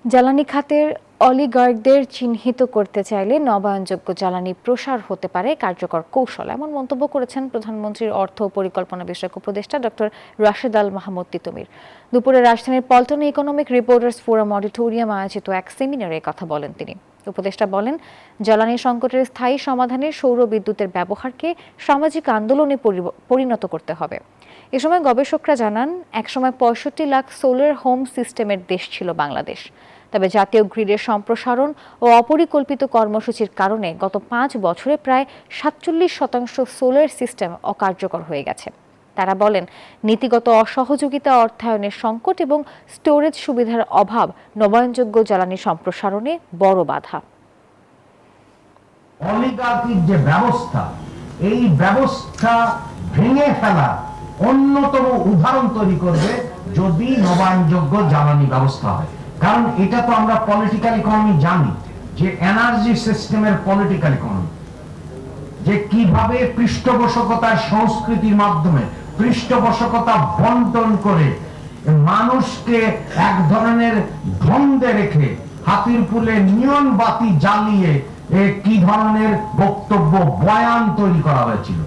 জ্বালানি খাতের অলিগার্কদের চিহ্নিত করতে চাইলে নবায়নযোগ্য জ্বালানি প্রসার হতে পারে কার্যকর কৌশল, এমন মন্তব্য করেছেন প্রধানমন্ত্রীর অর্থ ও পরিকল্পনা বিষয়ক উপদেষ্টা ডক্টর রাশেদ আল মাহমুদ তিতুমির। দুপুরে রাজধানীর পল্টনে ইকোনমিক রিপোর্টার্স ফোরাম অডিটোরিয়াম আয়োজিত এক সেমিনারে কথা বলেন তিনি। উপদেষ্টা বলেন, জ্বালানি সংকটের স্থায়ী সমাধানে সৌর বিদ্যুতের ব্যবহারকে সামাজিক আন্দোলনে পরিণত করতে হবে। এ সময় গবেষকরা জানান, একসময় ৬৫ লাখ সোলার হোম সিস্টেমের দেশ ছিল বাংলাদেশ। তবে জাতীয় গ্রিডের সম্প্রসারণ ও অপরিকল্পিত কর্মসূচির কারণে গত ৫ বছরে প্রায় ৪৭% সোলার সিস্টেম অকার্যকর হয়ে গেছে। তারা বলেন, নীতিগত অসহযোগিতা, অর্থায়নের সংকট এবং স্টোরেজ সুবিধার অভাব নবায়নযোগ্য জ্বালানি সম্প্রসারণে বড় বাধা। অলিগার্কির যে ব্যবস্থা, এই ব্যবস্থা ভেঙে ফেলা অন্যতম উদাহরণ তৈরি করবে যদি নবায়নযোগ্য জ্বালানি ব্যবস্থা হয়। কারণ এটা তো আমরা পলিটিক্যাল ইকোনমি জানি যে এনার্জি সিস্টেমের পলিটিক্যাল ইকোনমি, যে কিভাবে পৃষ্ঠপোষকতার সংস্কৃতির মাধ্যমে পৃষ্ঠপোষকতা বন্টন করে মানুষকে এক ধরনের দ্বন্দ্বে রেখে হাতির পুলে নিয়ন বাতি জ্বালিয়ে কি ধরনের বক্তব্য বয়ান তৈরি করা হয়েছিল।